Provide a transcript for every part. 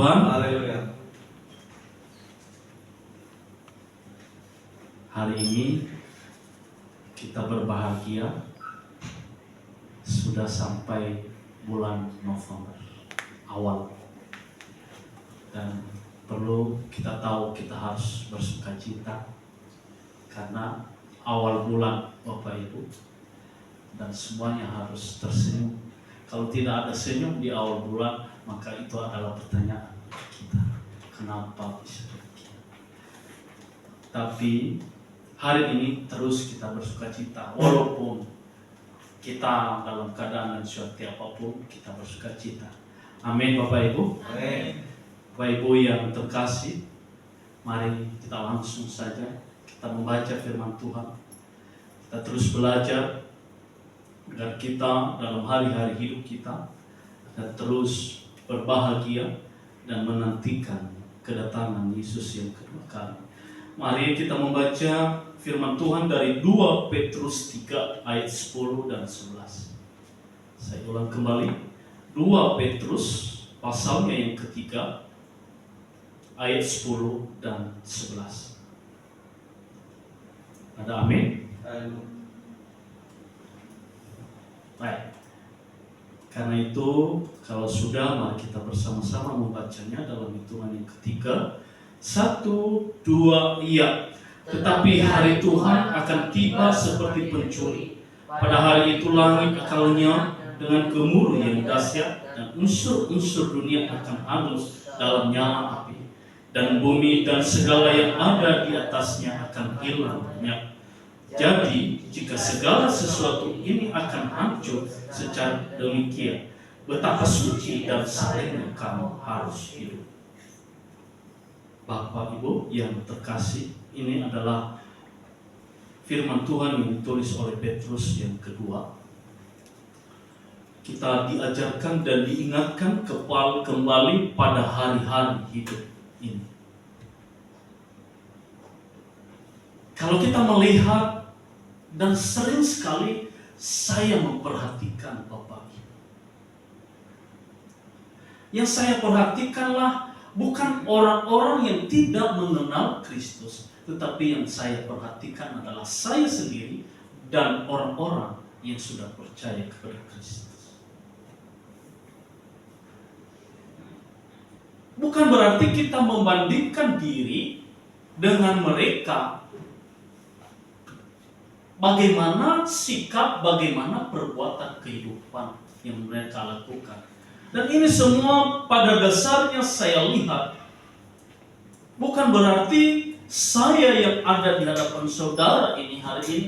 Tuhan. Haleluya. Hari ini kita berbahagia sudah sampai bulan November awal, dan perlu kita tahu kita harus bersukacita karena awal bulan Bapak Ibu, dan semuanya harus tersenyum. Kalau tidak ada senyum di awal bulan, maka itu adalah pertanyaan kita, kenapa bisa demikian. Tapi hari ini terus kita bersukacita, walaupun kita dalam keadaan dan seperti apapun, kita bersukacita. Amin Bapak Ibu. Amin. Bapak Ibu yang terkasih, mari kita langsung saja kita membaca firman Tuhan. Kita terus belajar agar kita dalam hari-hari hidup kita akan terus berbahagia dan menantikan kedatangan Yesus yang kedua kali. Mari kita membaca firman Tuhan dari 2 Petrus 3 ayat 10 dan 11. Saya ulang kembali, 2 Petrus pasalnya yang ketiga ayat 10 dan 11. Ada amin? Baik. Karena itu kalau sudah, mari kita bersama-sama membacanya dalam hitungan yang ketiga. 1, 2, iya. Tetapi hari Tuhan akan tiba seperti pencuri. Pada hari itu langit akan lenyap dengan gemuruh yang dahsyat, dan unsur-unsur dunia akan hangus dalam nyala api, dan bumi dan segala yang ada di atasnya akan hilang lenyap. Jadi jika segala sesuatu ini akan hancur secara demikian, betapa suci dan salehnya kamu harus hidup. Bapak Ibu yang terkasih, ini adalah firman Tuhan yang ditulis oleh Petrus yang kedua. Kita diajarkan dan diingatkan kembali pada hari-hari hidup ini. Kalau kita melihat, dan sering sekali saya memperhatikan Bapak Ibu, yang saya perhatikanlah bukan orang-orang yang tidak mengenal Kristus, tetapi yang saya perhatikan adalah saya sendiri dan orang-orang yang sudah percaya kepada Kristus. Bukan berarti kita membandingkan diri dengan mereka, bagaimana sikap, bagaimana perbuatan kehidupan yang mereka lakukan. Dan ini semua pada dasarnya saya lihat, bukan berarti saya yang ada di hadapan saudara ini hari ini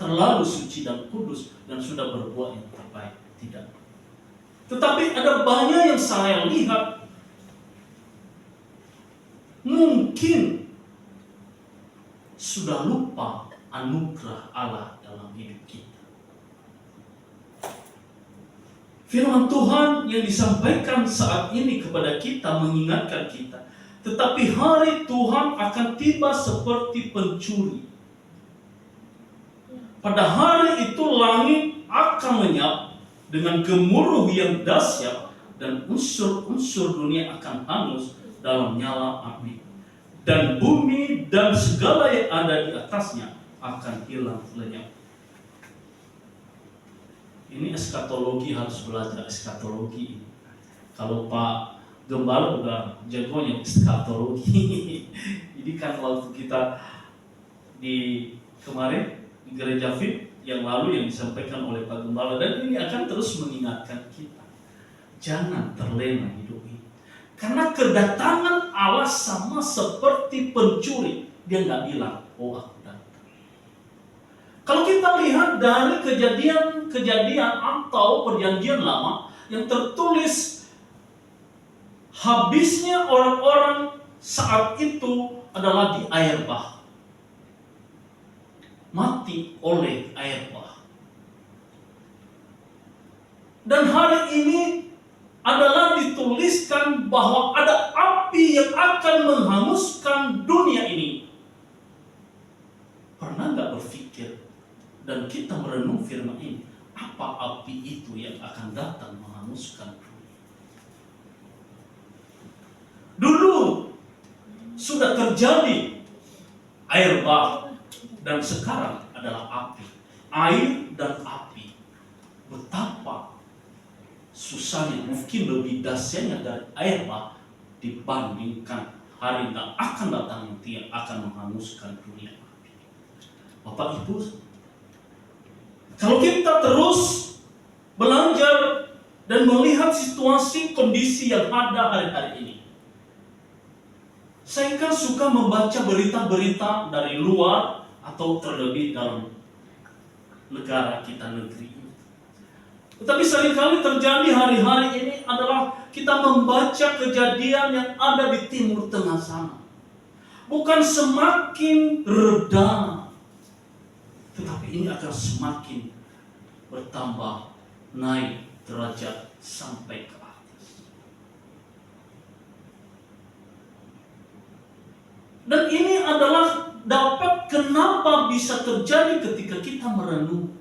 terlalu suci dan kudus dan sudah berbuat yang terbaik. Tidak. Tetapi ada banyak yang saya lihat mungkin sudah lupa anugerah Allah dalam hidup kita. Firman Tuhan yang disampaikan saat ini kepada kita mengingatkan kita, tetapi hari Tuhan akan tiba seperti pencuri. Pada hari itu langit akan lenyap dengan gemuruh yang dahsyat, dan unsur-unsur dunia akan hangus dalam nyala api, dan bumi dan segala yang ada di atasnya akan hilang lenyap. Ini eskatologi, harus belajar eskatologi. Kalau Pak Gembala udah jagonya eskatologi. Jadi kan waktu kita di kemarin di gereja FIP yang lalu yang disampaikan oleh Pak Gembala, dan ini akan terus mengingatkan kita, jangan terlena hidup ini. Karena kedatangan Allah sama seperti pencuri, dia nggak bilang, oh aku datang. Kalau kita lihat dari kejadian atau perjanjian lama yang tertulis, habisnya orang-orang saat itu adalah di air bah, mati oleh air bah. Dan hari ini adalah dituliskan bahwa ada api yang akan menghanguskan dunia ini. Pernah nggak berpikir dan kita merenung firman ini, apa api itu yang akan datang menghanguskan dunia? sudah terjadi air bah, dan sekarang adalah api. Air dan api. Betapa susahnya, mungkin lebih dahsyatnya dari air bah dibandingkan hari yang akan datang yang akan menghanguskan dunia. Bapak Ibu, kalau kita terus belajar dan melihat situasi kondisi yang ada hari-hari ini, saya kan suka membaca berita-berita dari luar atau terlebih dalam negara kita, negeri ini. Tetapi seringkali terjadi hari-hari ini adalah kita membaca kejadian yang ada di Timur Tengah sana. Bukan semakin reda, tetapi ini akan semakin bertambah, naik derajat sampai ke atas. Dan ini adalah dapat kenapa bisa terjadi ketika kita merenung.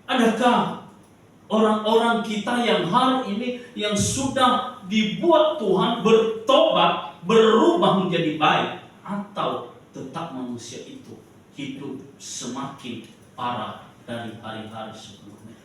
Adakah orang-orang kita yang hari ini yang sudah dibuat Tuhan bertobat, berubah menjadi baik, atau tetap manusia itu hidup semakin parah dari hari-hari sebelumnya?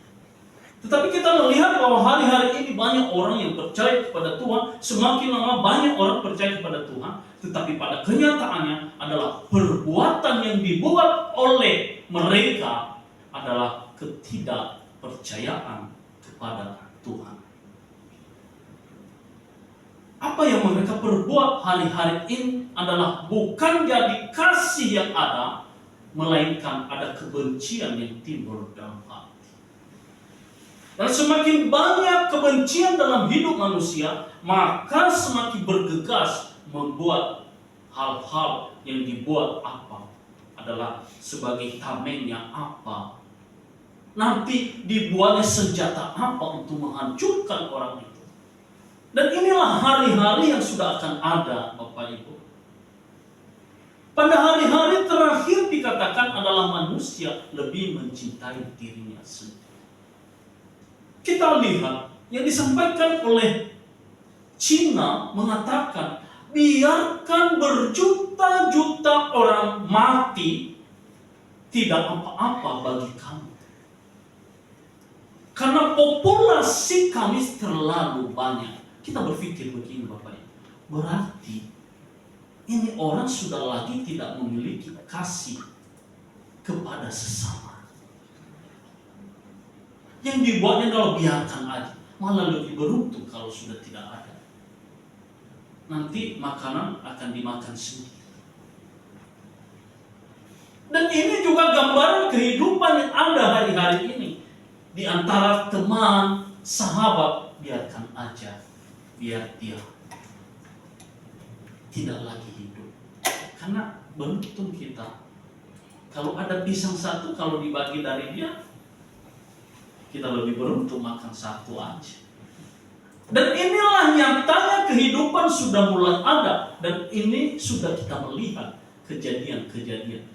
Tetapi kita melihat bahwa hari-hari ini banyak orang yang percaya kepada Tuhan, semakin lama banyak orang percaya kepada Tuhan, tetapi pada kenyataannya adalah perbuatan yang dibuat oleh mereka adalah ketidakpercayaan kepada Tuhan. Apa yang mereka perbuat hari-hari ini adalah bukan jadi kasih yang ada, melainkan ada kebencian yang timbul dalam hati. Dan semakin banyak kebencian dalam hidup manusia, maka semakin bergegas membuat hal-hal yang dibuat apa adalah sebagai tamengnya apa. Nanti dibuatnya senjata apa untuk menghancurkan orang itu. Dan inilah hari-hari yang sudah akan ada, Bapak Ibu. Pada hari-hari terakhir dikatakan adalah manusia lebih mencintai dirinya sendiri. Kita lihat yang disampaikan oleh Cina mengatakan, biarkan berjuta-juta orang mati, tidak apa-apa bagi kamu. Karena populasi kami terlalu banyak. Kita berpikir begini Bapak Ibu, berarti ini orang sudah lagi tidak memiliki kasih kepada sesama. Yang dibuatnya adalah biarkan aja, malah lebih beruntung kalau sudah tidak ada. Nanti makanan akan dimakan sendiri. Dan ini juga gambaran kehidupan yang ada hari-hari ini. Di antara teman, sahabat, biarkan aja. Biar dia tidak lagi hidup. Karena beruntung kita. Kalau ada pisang satu, kalau dibagi dari dia, kita lebih beruntung makan satu aja. Dan inilah nyatanya kehidupan sudah mulai ada. Dan ini sudah kita melihat kejadian-kejadian.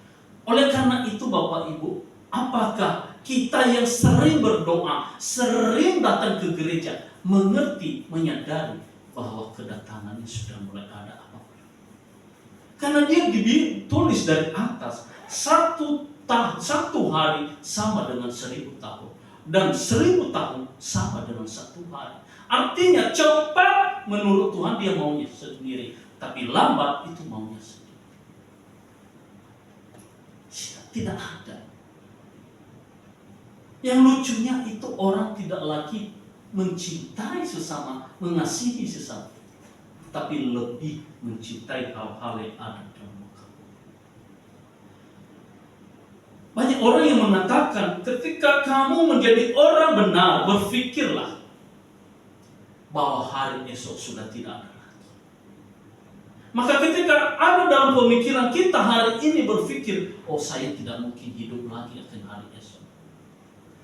Oleh karena itu Bapak Ibu, apakah kita yang sering berdoa, sering datang ke gereja, mengerti, menyadari bahwa kedatangannya sudah mulai ada apa? Karena dia ditulis dari atas, satu hari sama dengan 1000 tahun, dan 1000 tahun sama dengan 1 hari. Artinya cepat menurut Tuhan dia maunya sendiri, tapi lambat itu maunya sendiri. Tidak ada. Yang lucunya itu orang tidak lagi mencintai sesama, mengasihi sesama, tapi lebih mencintai hal-hal yang ada dalam muka. Banyak orang yang mengatakan, ketika kamu menjadi orang benar, berpikirlah bahwa hari esok sudah tidak ada lagi. Maka ketika ada dalam pemikiran kita hari ini berpikir, oh saya tidak mungkin hidup lagi akan hari esok,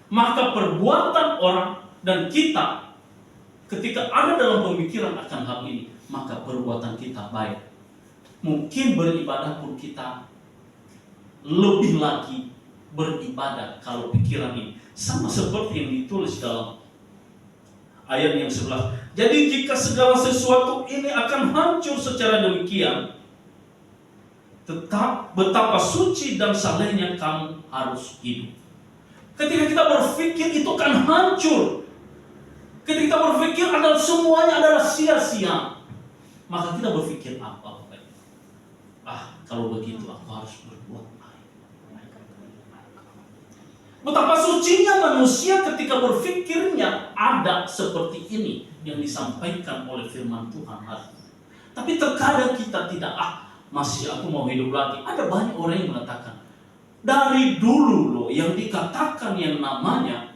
maka perbuatan orang dan kita ketika ada dalam pemikiran akan hal ini, maka perbuatan kita baik. Mungkin beribadah pun kita lebih lagi beribadah kalau pikiran ini. Sama seperti yang ditulis dalam ayat yang 11. Jadi jika segala sesuatu ini akan hancur secara demikian, tetap betapa suci dan salehnya kamu harus hidup. Ketika kita berpikir itu akan hancur, ketika kita berpikir adalah semuanya adalah sia-sia, maka kita berpikir apa? Kalau begitu aku harus berbuat baik. Betapa sucinya manusia ketika berpikirnya ada seperti ini yang disampaikan oleh firman Tuhan hari ini. Tapi terkadang kita tidak, masih aku mau hidup lagi. Ada banyak orang yang mengatakan, dari dulu loh yang dikatakan yang namanya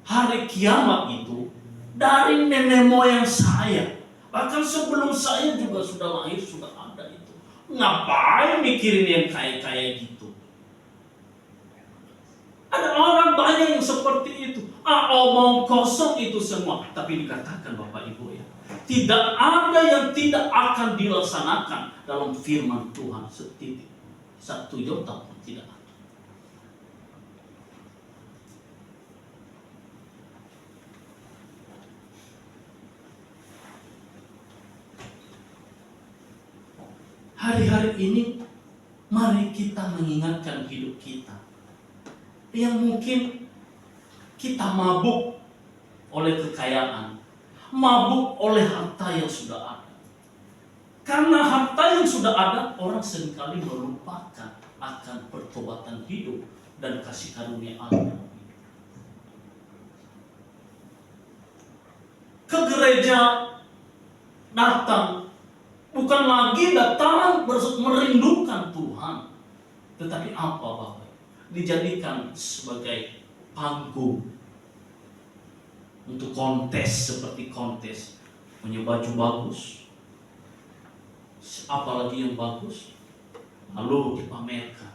hari kiamat itu dari nenek moyang saya. Bahkan sebelum saya juga sudah lahir sudah ada itu. Ngapain mikirin yang kayak gitu? Ada orang banyak yang seperti itu. Omong kosong itu semua. Tapi dikatakan Bapak Ibu ya, tidak ada yang tidak akan dilaksanakan dalam firman Tuhan setitik. Satu iota pun tidak ada. Hari-hari ini mari kita mengingatkan hidup kita yang mungkin kita mabuk oleh kekayaan, mabuk oleh harta yang sudah ada. Karena harta yang sudah ada, orang seringkali melupakan akan pertobatan hidup dan kasih karunia Allah. Ke gereja datang, bukan lagi datang merindukan Tuhan, tetapi apa Bapak? Dijadikan sebagai panggung untuk kontes, seperti kontes punya baju bagus, apalagi yang bagus, lalu dipamerkan.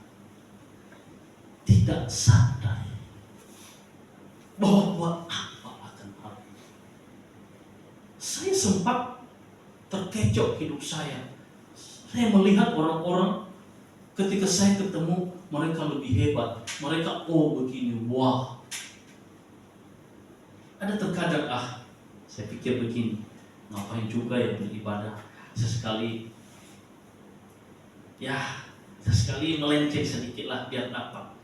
Tidak sadar bahwa buat apa akan hal itu. Saya sempat terkecoh hidup saya. Saya melihat orang-orang ketika saya ketemu mereka lebih hebat, mereka begini, wah. Ada terkadang saya pikir begini, ngapain juga ya beribadah, sesekali melenceng sedikit lah biar dapat,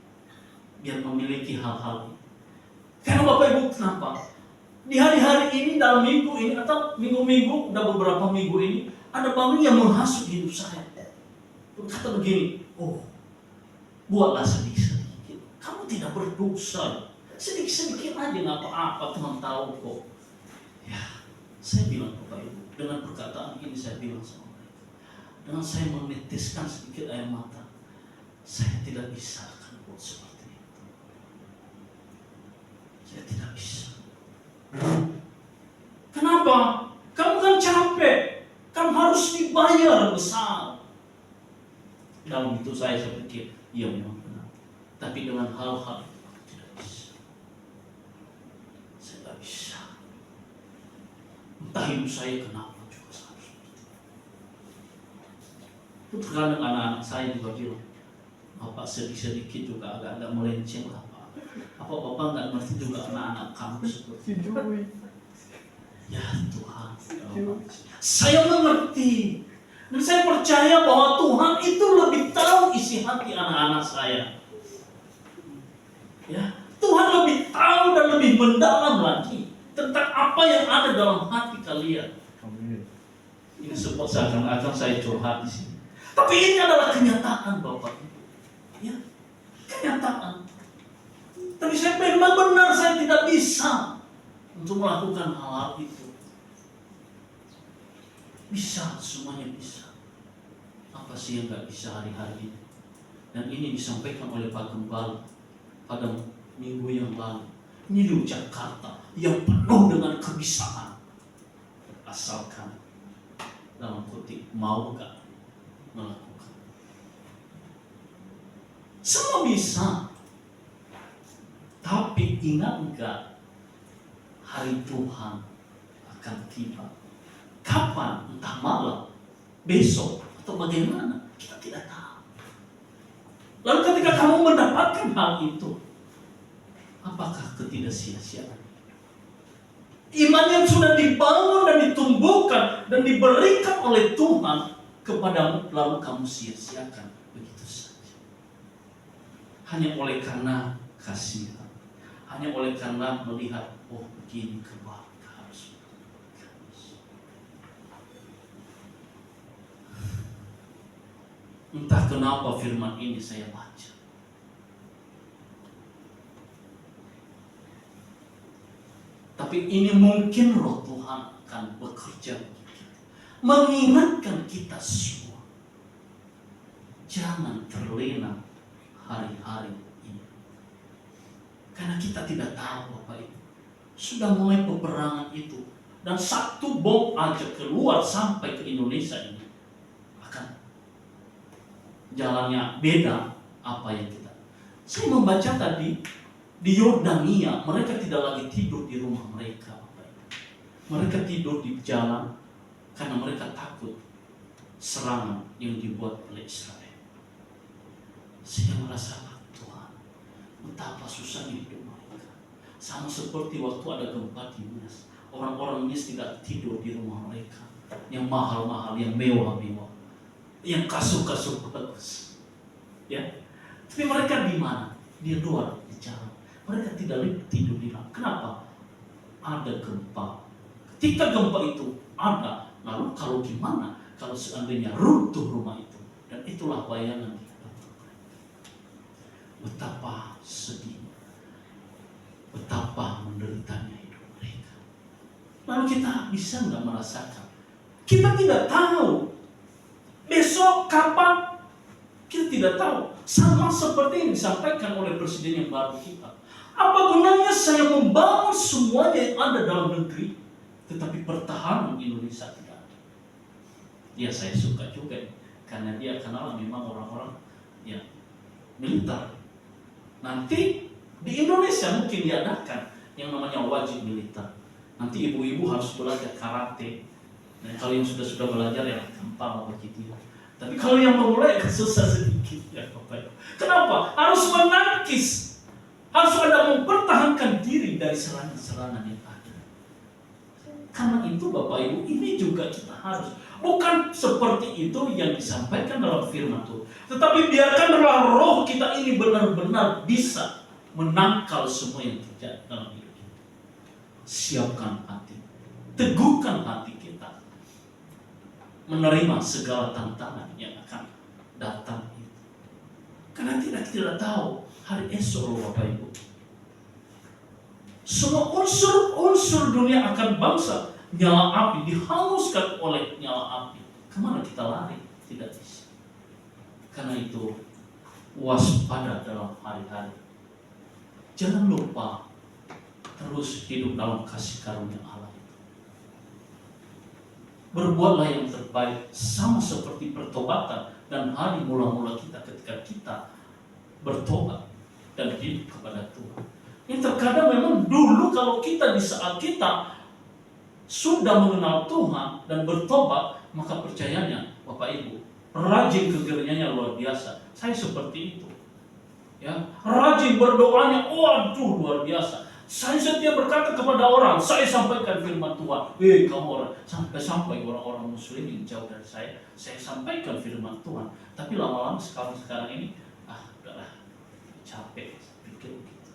biar memiliki hal-hal ini. Karena Bapak Ibu kenapa? Di hari-hari ini, dalam minggu ini atau minggu-minggu, udah beberapa minggu ini, ada banyak yang menghasut hidup saya. Berkata begini, buatlah sedikit-sedikit. Kamu tidak berdosa. Sedikit-sedikit aja nggak apa-apa, Tuhan tahu kok. Ya, saya bilang Bapak Ibu, dengan perkataan ini saya bilang sama mereka, dengan saya meneteskan sedikit air mata, saya tidak bisa akan buat seperti itu. Saya tidak bisa. Kenapa? Kamu kan capek, kamu harus dibayar besar. Dalam itu saya pikir, iya memang benar. Tapi dengan hal-hal itu aku tidak bisa. Saya tidak bisa. Entah hidup saya kenapa juga harus seperti itu. Terkadang anak-anak saya juga bilang, Bapak sedikit-sedikit juga agak-agak melenceng lah Pak. Apa Bapak nggak ngerti juga anak-anak kamu seperti itu? Ya Tuhan, saya mengerti. Dan saya percaya bahwa Tuhan itu lebih tahu isi hati anak-anak saya. Ya, Tuhan lebih tahu dan lebih mendalam lagi tentang apa yang ada dalam hati kalian. Amin. Ini sebuah seakan-akan saya curhat di sini. Tapi ini adalah kenyataan Bapak Ibu. Ya, kenyataan. Tapi saya benar-benar saya tidak bisa untuk melakukan hal-hal itu. Bisa, semuanya bisa. Apa sih yang gak bisa hari-hari ini? Dan ini disampaikan oleh Pak Gembala pada minggu yang lalu. Ini di Jakarta yang penuh dengan kebisaan. Asalkan dalam kutip mau gak melakukan. Semua bisa. Tapi ingat gak hari Tuhan akan tiba. Kapan? Entah malam, besok, atau bagaimana? Kita tidak tahu. Lalu ketika kamu mendapatkan hal itu, apakah ketidaksia-siaan? Iman yang sudah dibangun dan ditumbuhkan dan diberikan oleh Tuhan kepadamu, lalu kamu sia-siakan begitu saja. Hanya oleh karena kasihan, hanya oleh karena melihat, oh begini keluarga harus. Entah kenapa firman ini saya baca. Tapi ini mungkin roh Tuhan akan bekerja mengingatkan kita semua. Jangan terlena hari-hari ini. Karena kita tidak tahu Bapak Ibu. Sudah mulai peperangan itu. Dan satu bom aja keluar sampai ke Indonesia ini. Akan jalannya beda apa yang kita. Saya membaca tadi di Yordania, mereka tidak lagi tidur di rumah mereka. Mereka tidur di jalan karena mereka takut serangan yang dibuat oleh Israel. Saya merasa, Tuhan, betapa susahnya hidup mereka. Sama seperti waktu ada gempa di Nias. Orang-orang Nias tidak tidur di rumah mereka. Yang mahal-mahal, yang mewah-mewah. Yang kasur-kasur bagus. Ya. Tapi mereka di mana? Di luar, di jalan. Mereka tidak tidur di dalam. Kenapa? Ada gempa. Ketika gempa itu ada, lalu kalau gimana? Kalau seandainya runtuh rumah itu, dan itulah bayangan kita. Betapa sedihnya, betapa menderitanya hidup mereka. Lalu kita bisa nggak merasakan? Kita tidak tahu besok kapan. Kita tidak tahu. Sama seperti yang disampaikan oleh presiden yang baru kita. Apa gunanya saya membangun semuanya yang ada dalam negeri, tetapi pertahanan Indonesia tidak ada? Ya saya suka juga, karena dia kenal memang orang-orang ya militer. Nanti di Indonesia mungkin diadakan yang namanya wajib militer. Nanti ibu-ibu harus belajar karate. Dan kalau yang sudah belajar ya gampang begitu. Tapi kalau yang memulai susah sedikit ya Bapak. Kenapa? Harus menangkis. Harus ada mempertahankan diri dari serangan-serangan yang ada. Karena itu Bapak Ibu, ini juga kita harus. Bukan seperti itu yang disampaikan dalam firman Tuhan. Tetapi biarkanlah roh kita ini benar-benar bisa menangkal semua yang terjadi dalam hidup kita. Siapkan hati. Teguhkan hati kita. Menerima segala tantangan yang akan datang itu. Karena tidak tahu hari esok loh Bapak Ibu. Semua unsur dunia akan bangsa nyala api, dihanguskan oleh nyala api. Kemana kita lari? Tidak bisa. Karena itu waspada dalam hari-hari. Jangan lupa terus hidup dalam kasih karunia Allah. Berbuatlah yang terbaik, sama seperti pertobatan dan hari mula-mula kita ketika kita bertobat dan hidup kepada Tuhan. Yang terkadang memang dulu kalau kita di saat kita sudah mengenal Tuhan dan bertobat, maka percayanya Bapak Ibu, rajin kegernyanya luar biasa. Saya seperti itu. Ya, rajin berdoanya, waduh luar biasa. Saya setia berkata kepada orang, saya sampaikan firman Tuhan. Kamu orang, sampai orang-orang muslim yang jauh dari saya sampaikan firman Tuhan. Tapi lama-lama sekarang ini, udahlah, capek, pikir begitu.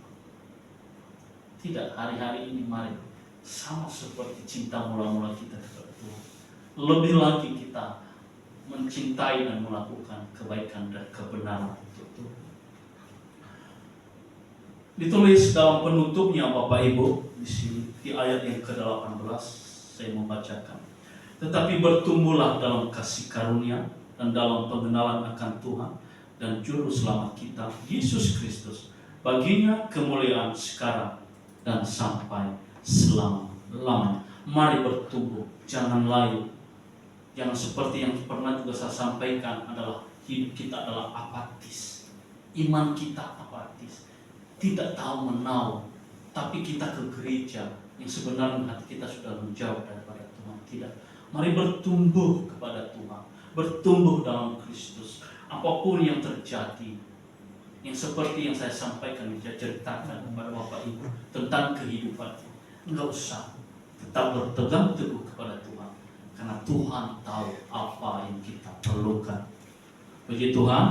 Tidak, hari-hari ini mari, sama seperti cinta mula-mula kita kepada Tuhan. Lebih lagi kita mencintai dan melakukan kebaikan dan kebenaran untuk Tuhan. Ditulis dalam penutupnya Bapak Ibu di sini di ayat yang ke-18 saya membacakan. Tetapi bertumbuhlah dalam kasih karunia dan dalam pengenalan akan Tuhan dan juru selamat kita Yesus Kristus. Baginya kemuliaan sekarang dan sampai selama-lamanya. Mari bertumbuh, jangan layu. Jangan seperti yang pernah juga saya sampaikan adalah hidup kita adalah apatis. Iman kita apatis. Tidak tahu menau, tapi kita ke gereja yang sebenarnya hati kita sudah menjauh daripada Tuhan. Tidak, mari bertumbuh kepada Tuhan, bertumbuh dalam Kristus. Apapun yang terjadi, yang seperti yang saya sampaikan, saya ceritakan kepada Bapak Ibu tentang kehidupan, enggak usah tetap berpegang teguh kepada Tuhan, karena Tuhan tahu apa yang kita perlukan. Puji Tuhan.